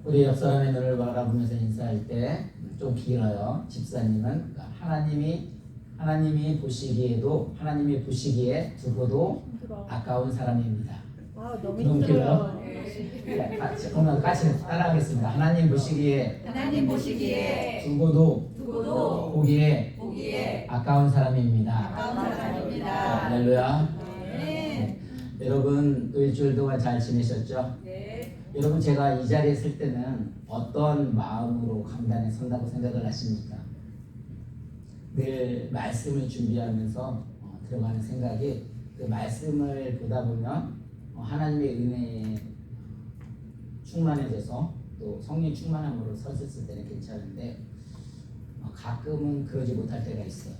우리 옆 사람의 눈을 바라보면서 인사할 때 좀 길어요. 집사님은 하나님이 보시기에 두고도 아까운 사람입니다. 아, 너무 너무 길어요? 힘들어요. 그러면 같이 따라하겠습니다. 하나님 보시기에 두고도 보기에 아까운 사람입니다. 할렐루야. 네. 여러분 또 일주일 동안 잘 지내셨죠? 네. 여러분 제가 이 자리에 설 때는 어떤 마음으로 강단에 선다고 생각을 하십니까? 늘 말씀을 준비하면서 들어가는 생각이 그 말씀을 보다 보면 하나님의 은혜에 충만해져서 또 성령 충만함으로 섰을 때는 괜찮은데 가끔은 그러지 못할 때가 있어요.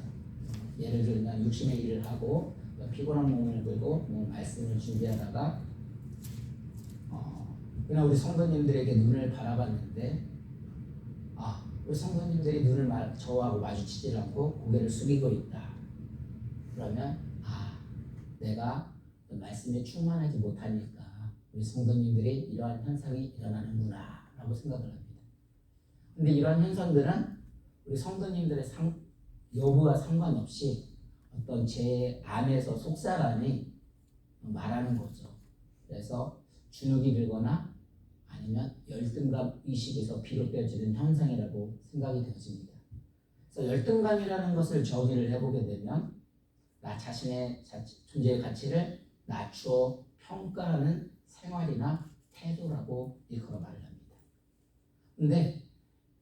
예를 들면 육신의 일을 하고 피곤한 몸을 들고 말씀을 준비하다가 그냥 우리 성도님들에게 눈을 바라봤는데 우리 성도님들이 눈을 저하고 마주치지 않고 고개를 숙이고 있다. 그러면 내가 말씀에 충만하지 못하니까 우리 성도님들이 이러한 현상이 일어나는구나 라고 생각을 합니다. 근데 이러한 현상들은 우리 성도님들의 여부와 상관없이 어떤 제 안에서 속사람이 말하는 거죠. 그래서 주눅이 들거나 아니면 열등감 의식에서 비롯되어지는 현상이라고 생각이 되어집니다. 그래서 열등감이라는 것을 정의를 해보게 되면 나 자신의 존재의 가치를 낮추어 평가하는 생활이나 태도라고 일컬어 말을 합니다. 근데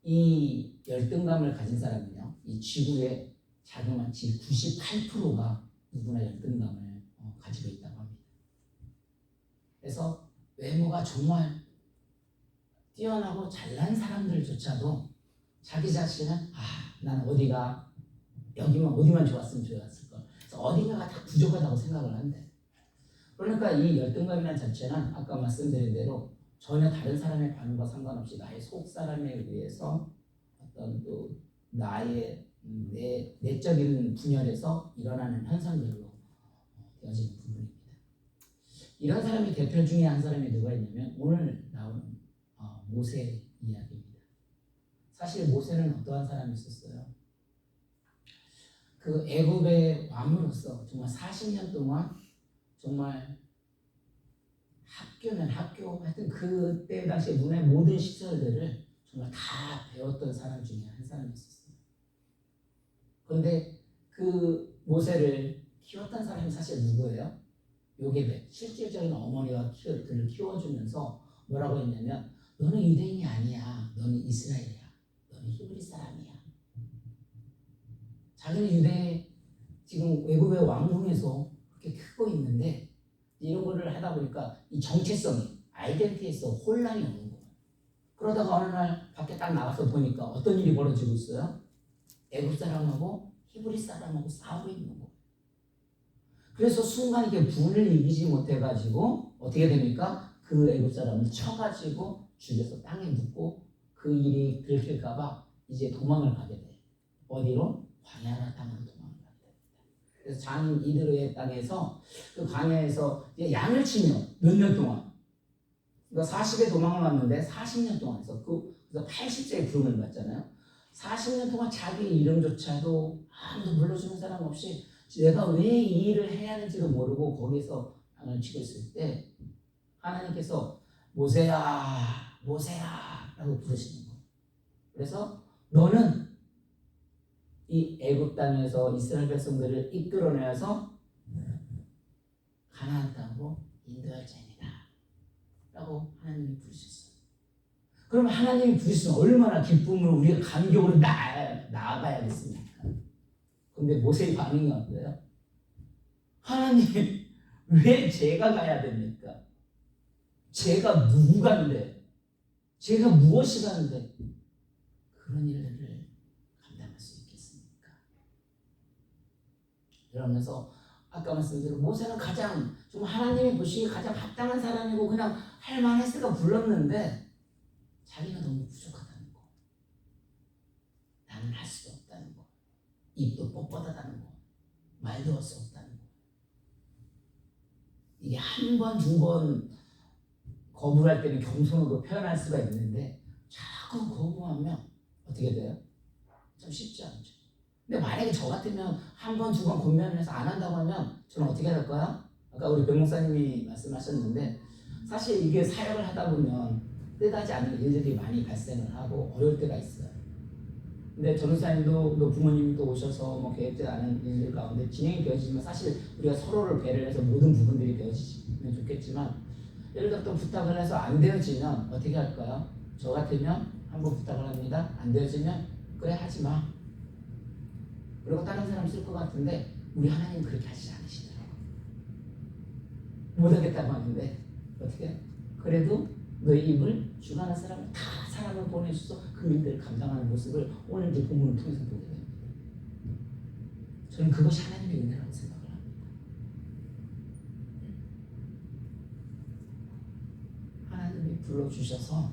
이 열등감을 가진 사람은요, 이 지구의 자그마치 98%가 누구나 열등감을 가지고 있다고 합니다. 그래서 외모가 정말 뛰어나고 잘난 사람들조차도 자기 자신은 나는 어디만 좋았으면 좋았을 걸. 그래서 어딘가가 다 부족하다고 생각을 한대. 그러니까 이 열등감이라는 자체는 아까 말씀드린 대로 전혀 다른 사람의 반응과 상관없이 나의 속 사람에 의해서 어떤 또 나의 내적인 분열에서 일어나는 현상들로 되어지는 부분입니다. 이런 사람이 대표 중에 한 사람이 누가 있냐면 오늘 나오는 모세 이야기입니다. 사실 모세는 어떠한 사람이 있었어요? 그 애굽의 왕으로서 정말 40년 동안 정말 학교면 학교 하여튼 그때 당시에 문의 모든 시설들을 정말 다 배웠던 사람 중에 한 사람이었어요. 그런데 그 모세를 키웠던 사람이 사실 누구예요? 요게벳, 실질적인 어머니와 그를 키워주면서 뭐라고 했냐면 너는 유대인이 아니야. 너는 이스라엘이야. 너는 히브리 사람이야. 자기는 지금 외국의 왕궁에서 그렇게 크고 있는데 이런 거를 하다 보니까 이 정체성이 아이덴티티에서 혼란이 오는 거예요. 그러다가 어느 날 밖에 딱 나가서 보니까 어떤 일이 벌어지고 있어요? 애굽 사람하고 히브리 사람하고 싸우고 있는 거예요. 그래서 순간 이게 분을 이기지 못해가지고 어떻게 됩니까? 그 애굽 사람을 쳐가지고 죽여서 땅에 묻고 그 일이 들킬까봐 이제 도망을 가게 돼. 어디로? 광야나 땅으로 도망을 가게 됩니다. 그래서 장인 이드로의 땅에서 그 광야에서 이제 양을 치며 몇 년 동안 그러니까 40에 도망을 왔는데 40년 동안 해서 그래서 80세에 부름을 받잖아요. 40년 동안 자기 이름조차도 아무도 불러주는 사람 없이 내가 왜 이 일을 해야 하는지도 모르고 거기서 양을 치고 있을 때 하나님께서 모세야 라고 부르시는 거예요. 그래서 너는 이 애굽 땅에서 이스라엘 백성들을 이끌어내서 가나안 땅으로 인도할 자이다 라고 하나님이 부르셨어요. 그럼 하나님이 부르시면 얼마나 기쁨으로 우리가 감격으로 나아가야겠습니까? 근데 모세의 반응이 어때요? 하나님 왜 제가 가야 됩니까? 제가 누구간데 제가 무엇이 가는데 그런 일들을 감당할 수 있겠습니까? 이러면서 아까 말씀드린 모세는 가장 정말 하나님이 보시기에 가장 합당한 사람이고 그냥 할 만했으니까 불렀는데 자기가 너무 부족하다는 거, 나는 할 수도 없다는 거, 입도 뻣뻣하다는 거, 말도 할 수 없다는 거. 이게 한 번, 두 번 거부를 할 때는 겸손으로 표현할 수가 있는데 자꾸 거부하면 어떻게 돼요? 참 쉽지 않죠. 근데 만약에 저 같으면 한 번, 두 번 권면을 해서 안 한다고 하면 저는 어떻게 할까요? 아까 우리 백 목사님이 말씀하셨는데 사실 이게 사역을 하다 보면 뜻하지 않은 일들이 많이 발생을 하고 어려울 때가 있어요. 근데 전도사님도 또 부모님도 오셔서 뭐 계획되지 않은 일들 가운데 진행이 되어지지만 사실 우리가 서로를 배려를 해서 모든 부분들이 되어지면 좋겠지만 예를 들어 또 부탁을 해서 안 되어지면 어떻게 할까요? 저 같으면 한번 부탁을 합니다. 안 되어지면 그래 하지 마. 그리고 다른 사람 쓸 것 같은데 우리 하나님 그렇게 하시지 않으시더라고요. 못하겠다고 하는데 어떻게? 그래도 너의 입을 주관할 사람을 다 사람을 보내줘서 그 일들을 감당하는 모습을 오늘 이제 본문을 통해서 보게 됩니다. 저는 그것이 하나님의 은혜라고 생각을 합니다. 하나님이 불러주셔서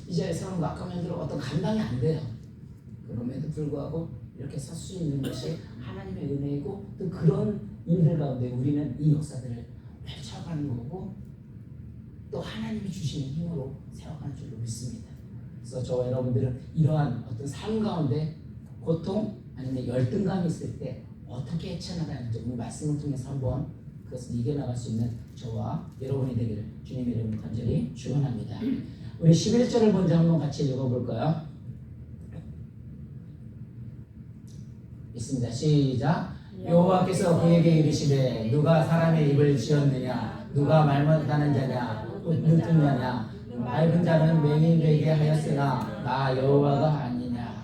이 자리에서는 아까 말대로 어떤 감당이 안 돼요. 그럼에도 불구하고 이렇게 설 수 있는 것이 하나님의 은혜이고 또 그런 일들 가운데 우리는 이 역사들을 펼쳐가는 거고 또 하나님이 주시는 힘으로 세워가는 줄로 믿습니다. 그래서 저와 여러분들은 이러한 어떤 삶 가운데 고통 아니면 열등감이 있을 때 어떻게 헤쳐나가는지 오늘 말씀을 통해서 한번 그것을 이겨나갈 수 있는 저와 여러분이 되기를 주님의 이름으로 간절히 축원합니다. 우리 11절을 먼저 한번 같이 읽어볼까요? 있습니다. 시작. 여호와께서 그에게 이르시되 누가 사람의 입을 지었느냐 누가 말 못하는 자냐 눈뜬 자냐 맑은 자는 맹인되게 하였으나 나 여호와가 아니냐.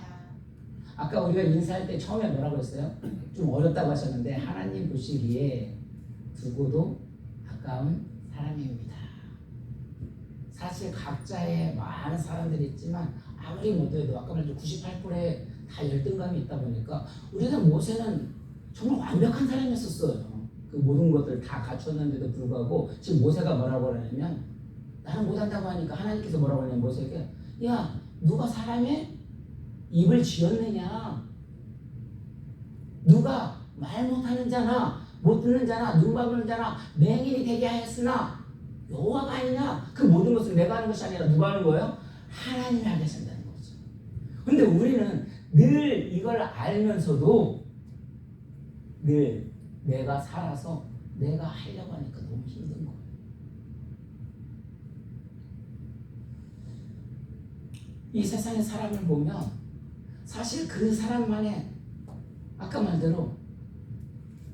아까 우리가 인사할 때 처음에 뭐라고 했어요? 좀 어렵다고 하셨는데 하나님 보시기에 두고도 아까운 사람입니다. 사실 각자의 많은 사람들이 있지만 아무리 못해도 아까 말했죠 98%의 다 열등감이 있다 보니까 우리는 모세는 정말 완벽한 사람이었었어요. 그 모든 것들 다 갖췄는데도 불구하고 지금 모세가 뭐라고 하냐면 나는 못한다고 하니까 하나님께서 뭐라고 하냐면 모세에게 야 누가 사람의 입을 지었느냐 누가 말 못하는 자나 못 듣는 자나 눈 바보는 자나 맹인이 되게 하였으나 여호와가 아니냐. 그 모든 것을 내가 하는 것이 아니라 누가 하는 거예요? 하나님이 하게 하신다는 거죠. 근데 우리는 늘 이걸 알면서도 늘 내가 살아서 내가 하려고 하니까 너무 힘든 거예요. 이 세상의 사람을 보면 사실 그 사람만의 아까 말대로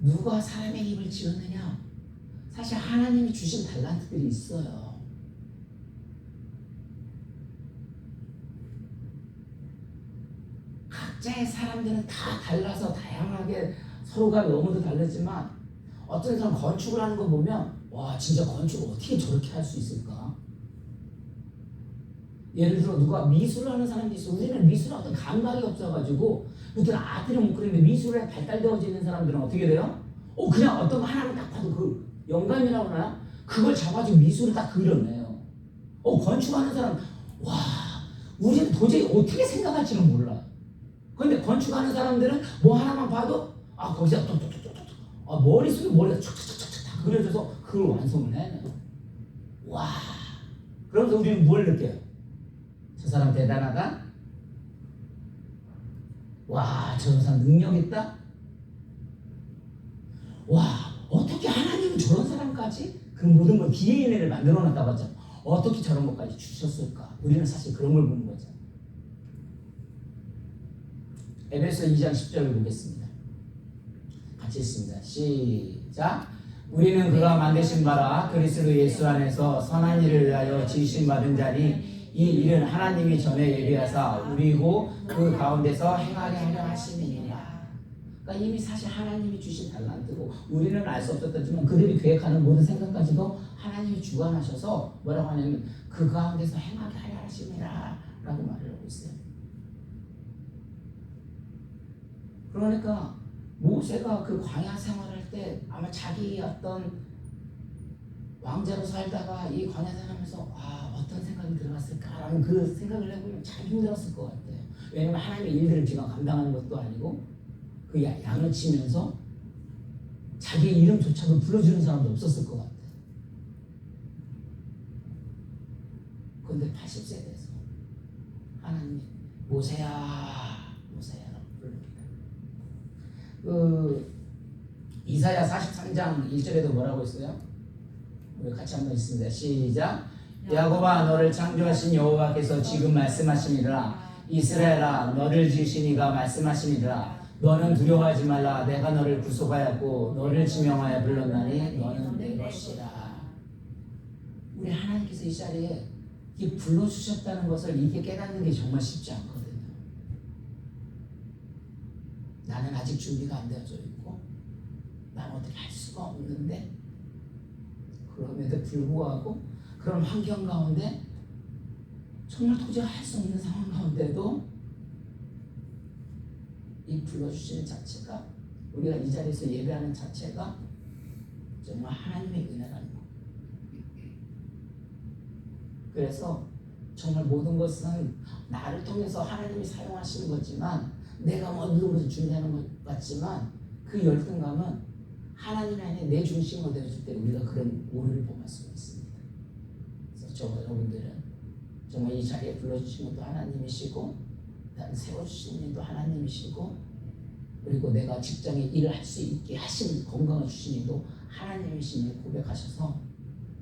누가 사람의 입을 지었느냐 사실 하나님이 주신 달란트들이 있어요. 각자의 사람들은 다 달라서 다양하게 서로가 너무도 다르지만 어떤 사람 건축을 하는 거 보면 와 진짜 건축을 어떻게 저렇게 할 수 있을까? 예를 들어 누가 미술을 하는 사람도 있어. 우리는 미술에 어떤 감각이 없어가지고 무슨 아트를 못 그리는데 미술에 발달되어져 있는 사람들은 어떻게 돼요? 그냥 어떤 거 하나를 딱 봐도 그 영감이라고 하나? 그걸 잡아주고 미술을 딱 그려내요. 건축하는 사람 와 우리는 도저히 어떻게 생각할지는 몰라. 그런데 건축하는 사람들은 뭐 하나만 봐도 거기서 톡톡톡톡톡 머릿속에 머리가 촉촉촉촉 다 그려져서 그걸 완성을 해내요. 와 그러면서 우리는 뭘 느껴요? 저 사람 대단하다? 와 저 사람 능력 있다? 와 어떻게 하나님은 저런 사람까지 그 모든 걸 기회의 은혜를 만들어놨다고 하잖아. 어떻게 저런 것까지 주셨을까? 우리는 사실 그런 걸 보는 거죠. 에베소 2장 10절을 보겠습니다. 같이 읽습니다. 시작. 우리는 그가 만드신 바라 그리스도 예수 안에서 선한 일을 위하여 지으심 받은 자니 이 일은 하나님이 전에 예비하사 우리고 그 가운데서 행하게 하려 하심이니라. 그러니까 이미 사실 하나님이 주신 달란트고 우리는 알 수 없었지만 그들이 계획하는 모든 생각까지도 하나님이 주관하셔서 뭐라고 하냐면 그 가운데서 행하게 하려 하심이라 라고 말을 하고 있어요. 그러니까 모세가 그 광야 생활할 때 아마 자기 어떤 왕자로 살다가 이 광야 생활하면서 어떤 생각이 들어갔을까라는 그 생각을 해보면 참 힘들었을 것 같아요. 왜냐면 하나님의 일들을 지금 감당하는 것도 아니고 그 양을 치면서 자기 이름조차도 불러주는 사람도 없었을 것 같아요. 근데 80세 돼서 하나님이 모세야라고 부릅니다. 이사야 43장 1절에도 뭐라고 했어요? 우리 같이 한번 읽습니다. 시작. 야곱아 너를 창조하신 여호와께서 지금 말씀하시니라. 이스라엘아 너를 지으신 이가 말씀하시니라. 너는 두려워하지 말라. 내가 너를 구속하였고 너를 지명하여 불렀나니 너는 내 것이라. 우리 하나님께서 이 자리에 이렇게 불러주셨다는 것을 이렇게 깨닫는 게 정말 쉽지 않거든요. 나는 아직 준비가 안 되어져 있고 나는 어떻게 할 수가 없는데, 그럼에도 불구하고 그런 환경 가운데 정말 도저히 할 수 없는 상황 가운데도 이 불러주시는 자체가, 우리가 이 자리에서 예배하는 자체가 정말 하나님의 은혜라는 거. 그래서 정말 모든 것은 나를 통해서 하나님이 사용하시는 거지만, 내가 모든 것을 준비하는 것 같지만, 그 열등감은 하나님 안에 내 중심으로 되어질 때 우리가 그런 오류를 범할 수가 있습니다. 그래서 저 여러분들은 정말 이 자리에 불러주신 것도 하나님이시고, 나를 세워주신 일도 하나님이시고, 그리고 내가 직장에 일을 할 수 있게 하신 건강을 주신 일도 하나님이심을 고백하셔서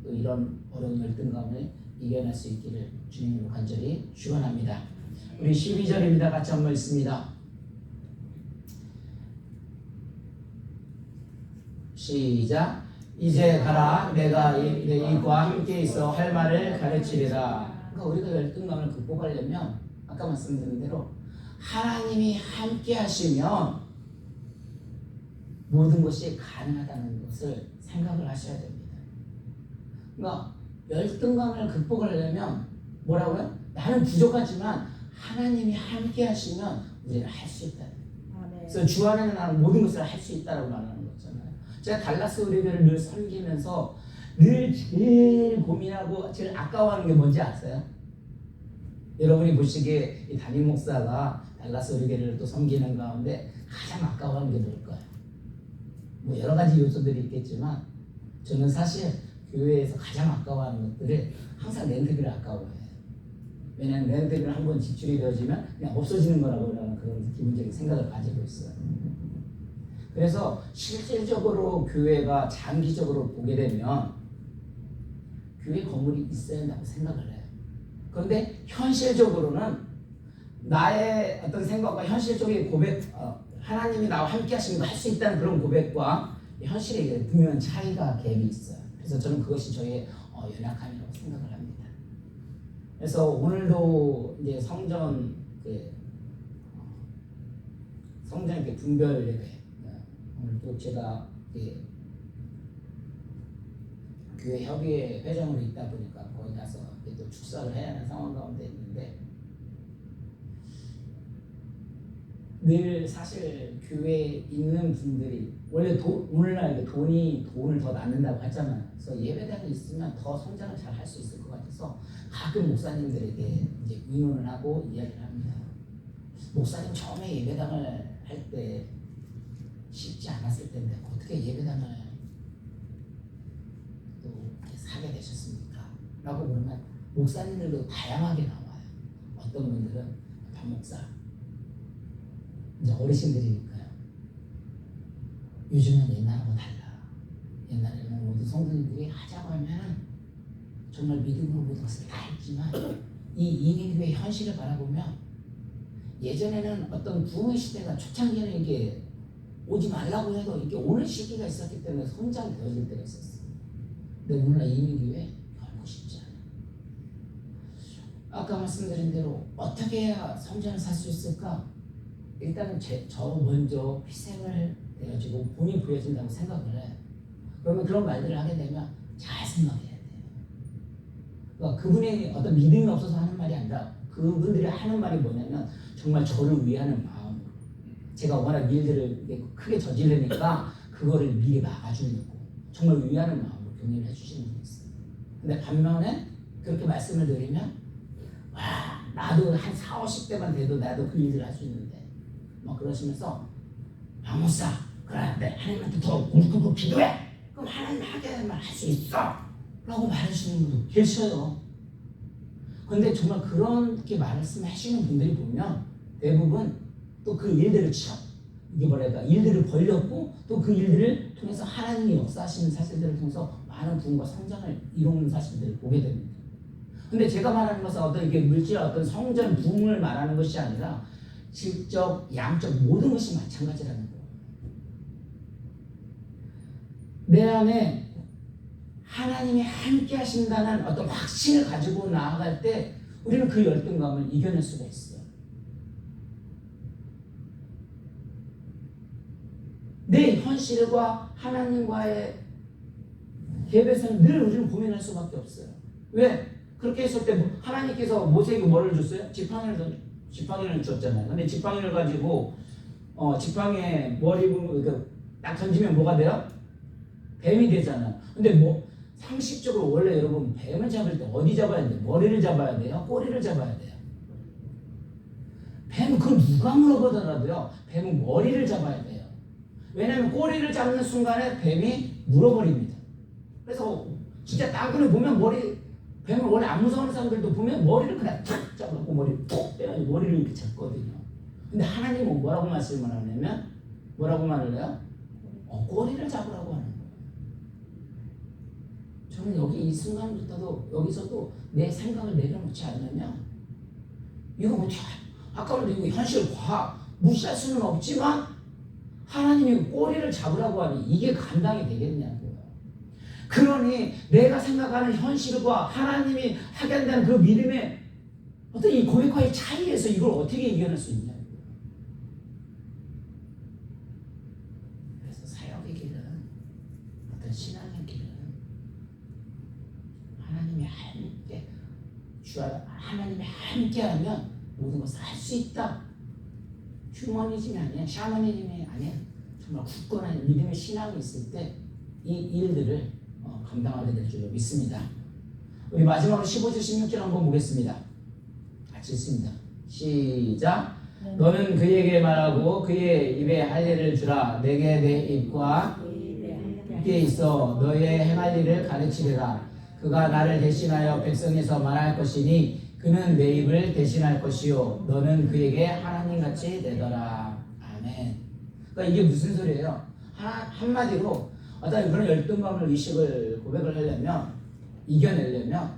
또 이런 어려운 열등감을 이겨낼 수 있기를 주님으로 간절히 축원합니다. 우리 12절입니다. 같이 한번 읽습니다. 시작. 이제 가라. 내가 이과 함께 있어 할 말을 가르치리라. 그러니까 우리가 열등감을 극복하려면 아까 말씀드린 대로 하나님이 함께 하시면 모든 것이 가능하다는 것을 생각을 하셔야 됩니다. 그러니까 열등감을 극복하려면 뭐라고요? 나는 부족하지만 하나님이 함께 하시면 우리는 할 수 있다. 그래서 주 안에는 나는 모든 것을 할 수 있다고 말하는 거잖아요. 제가 달라스 의뢰교를 늘 섬기면서 늘 제일 고민하고 제일 아까워하는 게 뭔지 아세요? 여러분이 보시기에 이 담임 목사가 달라스 의뢰교를 또 섬기는 가운데 가장 아까워하는 게 뭘까요? 뭐 여러 가지 요소들이 있겠지만 저는 사실 교회에서 가장 아까워하는 것들을 항상 렌트비를 아까워해요. 왜냐하면 렌트비를 한번 지출이 되어지면 그냥 없어지는 거라고 하는 그런 기본적인 생각을 가지고 있어요. 그래서 실질적으로 교회가 장기적으로 보게 되면 교회 건물이 있어야 한다고 생각을 해요. 그런데 현실적으로는 나의 어떤 생각과 현실적인 고백, 하나님이 나와 함께 하시는 거 할 수 있다는 그런 고백과 현실에 분명한 차이가 갭이 있어요. 그래서 저는 그것이 저의 연약함이라고 생각을 합니다. 그래서 오늘도 이제 성전 이렇게 분별 예배, 오늘도 제가 교회 협의회 회장으로 있다 보니까 거기 가서 또 축사를 해야 하는 상황 가운데 있는데, 늘 사실 교회에 있는 분들이 원래 오늘날 돈을 더 낳는다고 하잖아요. 그래서 예배당이 있으면 더 성장을 잘 할 수 있을 것 같아서 가끔 목사님들에게 이제 의논을 하고 이야기를 합니다. 목사님 처음에 예배당을 할 때 쉽지 않았을 텐데 어떻게 예배당을 또 사게 되셨습니까? 라고 그러면 목사님들도 다양하게 나와요. 어떤 분들은 박 목사, 이제 어르신들이니까요. 요즘은 옛날하고 달라. 옛날에는 모든 성도님들이 하자고 하면 정말 믿음으로 모든 것을 다 했지만 이 인인교회 현실을 바라보면 예전에는 어떤 부흥의 시대가 초창기에는 이게 오지 말라고 해도 이게 오는 시기가 있었기 때문에 성장이 되어질 때가 있었어요. 근데 오늘날 인인교회 결코 쉽지 않아요. 아까 말씀드린 대로 어떻게 해야 성전을 살 수 있을까? 일단은 저 먼저 희생을 해가지고 본이 부여진다고 생각을 해요. 그러면 그런 말들을 하게 되면 잘 생각해야 돼요. 그러니까 그분의 어떤 믿음이 없어서 하는 말이 아니라 그분들이 하는 말이 뭐냐면 정말 저를 위하는 마음으로, 제가 워낙 일들을 크게 저지르니까 그거를 미리 막아주려고 정말 위하는 마음으로 격려를 해주시는 분이 있어요. 근데 반면에 그렇게 말씀을 드리면 와, 나도 한 4, 50대만 돼도 나도 그 일들을 할 수 있는데 막 그러시면서 박목사, 그래 내 하나님한테 더 울고 기도해, 그럼 하나님 하게 되는 말 할 수 있어 라고 말하시는 분도 계셔요. 그런데 정말 그렇게 말씀하시는 분들이 보면 대부분 또 그 일들을 이게 뭐랄까 일들을 벌렸고 또 그 일들을 통해서 하나님이 역사하시는 사실들을 통해서 많은 부흥과 성장을 이루는 사실들을 보게 됩니다. 근데 제가 말하는 것은 어떤 이게 물질 어떤 성전 부흥을 말하는 것이 아니라 질적, 양적 모든 것이 마찬가지라는 거예요. 내 안에 하나님이 함께 하신다는 어떤 확신을 가지고 나아갈 때 우리는 그 열등감을 이겨낼 수가 있어요. 내 현실과 하나님과의 갭에서는 늘 우리는 고민할 수밖에 없어요. 왜? 그렇게 했을 때 하나님께서 모세에게 뭐를 줬어요? 지팡이를 줬잖아요. 근데 지팡이를 가지고 지팡이에 머리 딱 던지면 뭐가 돼요? 뱀이 되잖아요. 근데 상식적으로 원래 여러분 뱀을 잡을 때 어디 잡아야 돼요? 머리를 잡아야 돼요? 꼬리를 잡아야 돼요? 뱀은 그걸 누가 물어보더라도요. 뱀은 머리를 잡아야 돼요. 왜냐하면 꼬리를 잡는 순간에 뱀이 물어버립니다. 그래서 진짜 땅굴에 보면 뱀을 원래 안 무서워하는 사람들도 보면 머리를 그냥 탁 잡고 머리를 톡 빼가지고 머리를 이렇게 잡거든요. 근데 하나님은 뭐라고 말씀을 하냐면 뭐라고 말을 해요? 꼬리를 잡으라고 하는 거예요. 저는 여기 이 순간부터도 여기서도 내 생각을 내려놓지 않으면 이거 아까도 이거 현실 무시할 수는 없지만 하나님이 꼬리를 잡으라고 하니 이게 감당이 되겠냐고요. 그러니 내가 생각하는 현실과 하나님이 하게 한다는 그 믿음의 어떤 이 고백과의 차이에서 이걸 어떻게 이겨낼 수 있냐고요. 그래서 사역의 길은 어떤 신앙의 길은 하나님이 함께하면 모든 것을 할 수 있다. 휴머니즘이 아니야, 샤머니즘이 아니야. 정말 굳건한 믿음의 신앙이 있을 때 이 일들을 감당하게 될 줄로 믿습니다. 우리 마지막으로 15절 16절 한번 보겠습니다. 같이 읽습니다. 시작. 너는 그에게 말하고 그의 입에 할례를 주라. 내게 내 입과 함께 있어 너의 행할 일을 가르치리라. 그가 나를 대신하여 백성에서 말할 것이니 그는 내 입을 대신할 것이요 너는 그에게 하나님같이 되더라. 아멘. 그러니까 이게 무슨 소리예요? 한마디로 어떤 그런 열등감을 의식을 고백을 하려면 이겨내려면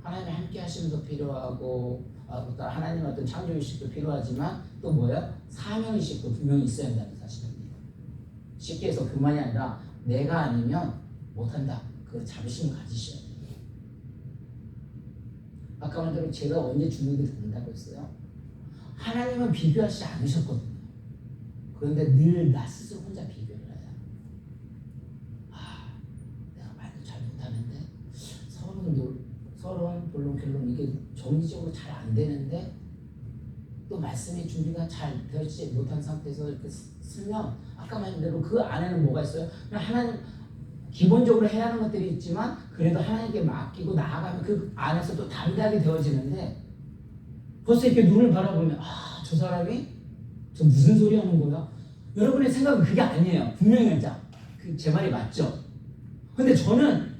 하나님이 함께 하심도 필요하고 하나님의 어떤 창조의식도 필요하지만 또 뭐예요? 사명의식도 분명히 있어야 한다는 사실입니다. 쉽게 해서 그만이 아니라 내가 아니면 못한다. 그 자부심을 가지셔야 돼요. 아까 말대로 제가 언제 준비를 된다고 했어요? 하나님은 비교하시지 않으셨거든요. 그런데 늘 나 스스로 혼자 비교를 해요. 내가 말도 잘 못하는데 서론, 본론, 결론 이게 정리적으로 잘 안 되는데 또 말씀의 준비가 잘 되지 못한 상태에서 이렇게 쓰면 아까 말한 대로 그 안에는 뭐가 있어요? 그냥 하나님 기본적으로 해야 하는 것들이 있지만 그래도 하나님께 맡기고 나아가면 그 안에서 또 담대하게 되어지는데 벌써 이렇게 눈을 바라보면 저 사람이 저 무슨 소리 하는 거야? 여러분의 생각은 그게 아니에요. 분명히 제 말이 맞죠? 근데 저는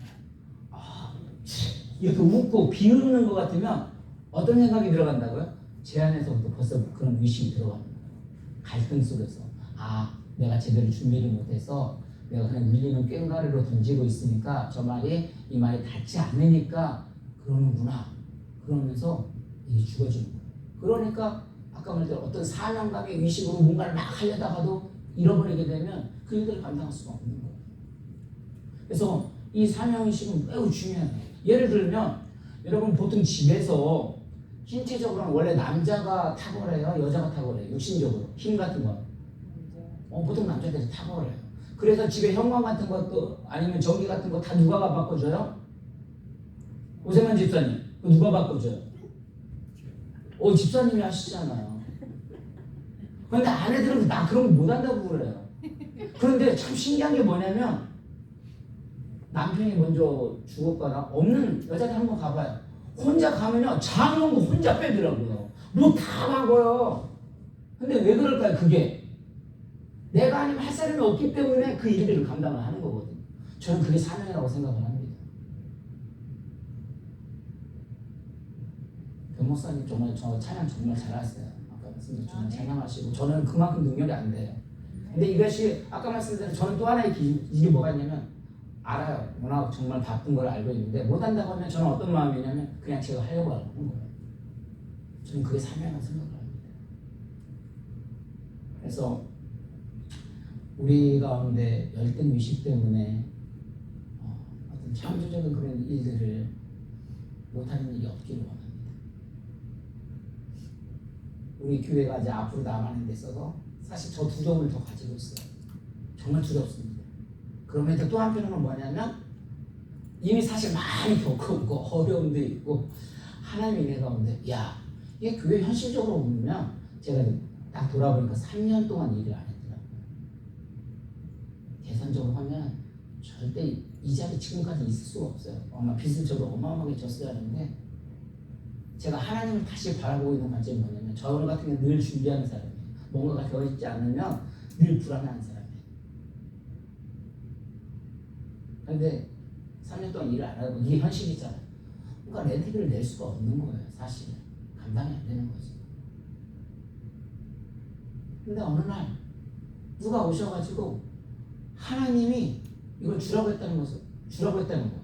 이렇게 웃고 비웃는 것 같으면 어떤 생각이 들어간다고요? 제 안에서부터 벌써 그런 의식이 들어가는 거예요. 갈등 속에서 내가 제대로 준비를 못해서 내가 그냥 밀리는 꽹과리로 던지고 있으니까 이 말이 닿지 않으니까 그러는구나. 그러면서 이게 죽어지는 거예요. 그러니까 아까 말했던 어떤 사명감의 의식으로 뭔가를 막 하려다가도 잃어버리게 되면 그 일들을 감당할 수가 없는 거예요. 그래서 이 사명의식은 매우 중요해요. 예를 들면 여러분 보통 집에서 신체적으로는 원래 남자가 탁월해요? 여자가 탁월해요? 육신적으로 힘 같은 거 보통 남자들이 탁월해요. 그래서 집에 현관 같은 것도 아니면 전기 같은 거 다 누가 바꿔줘요? 오세만 집사님 누가 바꿔줘요? 집사님이 하시잖아요. 그런데 아내들은 나 그런 거 못한다고 그래요. 그런데 참 신기한 게 뭐냐면 남편이 먼저 죽었거나 없는 여자들 한번 가봐요. 혼자 가면요 장롱도 혼자 빼더라고요. 뭐 다 바꿔요. 근데 왜 그럴까요? 그게 내가 아니면 할 사람이 없기 때문에 그 일들을 감당을 하는 거거든요. 저는 그게 사명이라고 생각을 합니다. 목사님 정말 저 찬양 정말 잘하세요. 아까 말씀드린 정말 찬양하시고 저는 그만큼 능력이 안 돼요. 근데 이것이 아까 말씀드린 저는 또 하나의 일이 뭐가 있냐면 알아요. 워낙 정말 바쁜 걸 알고 있는데 못한다고 하면 저는 어떤 마음이냐면 그냥 제가 하려고 하는 거예요. 저는 그게 사명이라고 생각을 합니다. 그래서 우리 가운데 열등 의식 때문에 어떤 창조적인 그런 일들을 못하는 일이 없기를 원합니다. 우리 교회가 이제 앞으로 나가는 데 있어서 사실 저 두려움을 더 가지고 있어요. 정말 두렵습니다. 그러면서 또 한편으로는 뭐냐면 이미 사실 많이 겪어오고 어려움도 있고 하나님의 은혜 가운데 야 이게 교회 현실적으로 보면 제가 딱 돌아보니까 3년 동안 일을 안 했더라고요. 계산적으로 하면 절대 이 자리 지금까지 있을 수가 없어요. 아마 빚을 저도 어마어마하게 졌어야 하는데 제가 하나님을 다시 바라보고 있는 관점이 뭐냐면 저 오늘 같은 경우는 늘 준비하는 사람이에요. 뭔가가 되어 있지 않으면 늘 불안한 사람이에요. 그런데 3년 동안 일을 안 하고 이게 현실이잖아요. 그러니까 렌트비를 낼 수가 없는 거예요. 사실은 감당이 안 되는 거죠. 근데 어느 날 누가 오셔가지고 하나님이 이걸 주라고 했다는 거예요.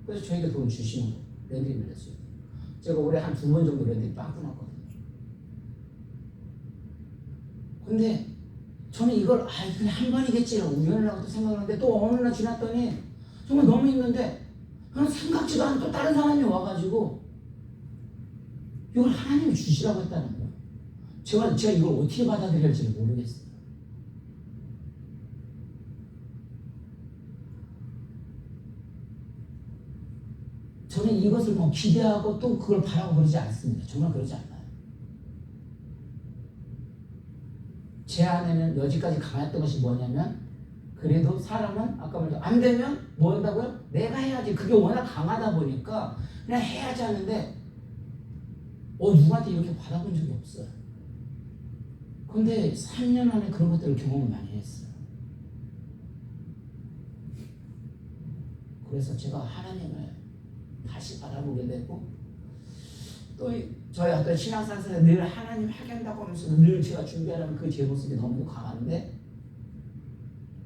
그래서 저에게 돈을 주시는 거예요. 렌트비를 냈어요. 제가 올해 한 2번 정도 렌트비 빵꾸 났거든요. 근데 저는 이걸 그냥 한 번이겠지 우연이라고 생각을 하는데 또 어느 날 지났더니 정말 너무 힘든데 그냥 생각지도 않은 또 다른 사람이 와가지고 이걸 하나님이 주시라고 했다는 거예요. 제가 이걸 어떻게 받아들여야 할지를 모르겠어요. 저는 이것을 뭐 기대하고 또 그걸 바라고 그러지 않습니다. 정말 그러지 않아요. 제 안에는 여지까지 강했던 것이 뭐냐면 그래도 사람은 아까 말했죠. 안 되면 뭐 한다고요? 내가 해야지. 그게 워낙 강하다 보니까 그냥 해야지 하는데 누구한테 이렇게 받아본 적이 없어요. 근데 3년 안에 그런 것들을 경험을 많이 했어요. 그래서 제가 하나님을 다시 바라보게 되고 또 저희 어떤 신앙생활에서 늘 하나님 하게 한다고 하면서 늘 제가 준비하는 그 제 모습이 너무 강한데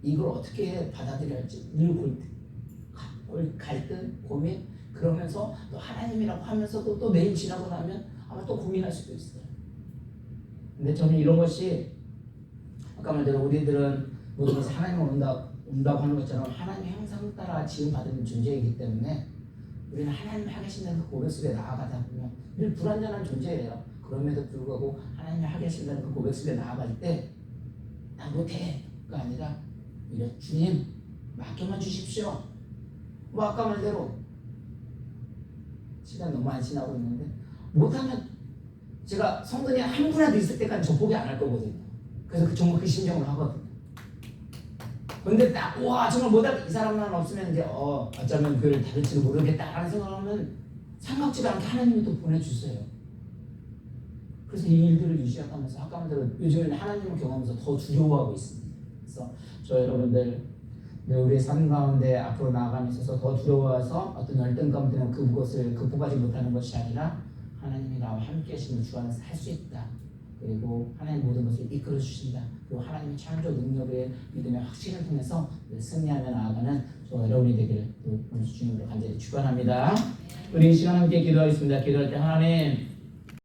이걸 어떻게 받아들여야 할지 늘 갈등, 고민 그러면서 또 하나님이라고 하면서도 또 내일 지나고 나면 아마 또 고민할 수도 있어요. 근데 저는 이런 것이 아까 말대로 우리들은 모든 것을 하나님을 온다고 하는 것처럼 하나님의 형상 따라 지음받은 존재이기 때문에 우리는 하나님 하계신다는 그 고백 속에 나아가다 보면 늘 불완전한 존재예요. 그럼에도 불구하고 하나님이 하계신다는 그 고백 속에 나아갈 때 나 못해가 아니라 주님 맡겨만 주십시오. 뭐 아까 말대로 시간 너무 많이 지나고 있는데 못하면 제가 성도님 한 분이라도 있을 때까지 저 포기 안 할 거거든요. 그래서 정말 그 심정을 하거든요. 근데 정말 못할 이 사람만 없으면 이제 어쩌면 그를 다룰지도 모르겠다라는 생각하면 생각지도 않게 하나님이 또 보내주세요. 그래서 이 일들을 유지하면서 아까 말대로 요즘에는 하나님을 경험하면서 더 두려워하고 있습니다. 그래서 저 여러분들 우리의 삶 가운데 앞으로 나아감에 있어서 더 두려워해서 어떤 열등 가운데는 그것을 극복하지 못하는 것이 아니라 하나님이 나와 함께 하시는 주 안에서 할 수 있다. 그리고 하나님 모든 것을 이끌어 주신다. 그리고 하나님의 창조 능력의 믿음의 확신을 통해서 승리하며 나아가는 저 여러분이 되기를 오늘 주님으로 간절히 축원합니다. 우리 이 시간 함께 기도하겠습니다. 기도할 때 하나님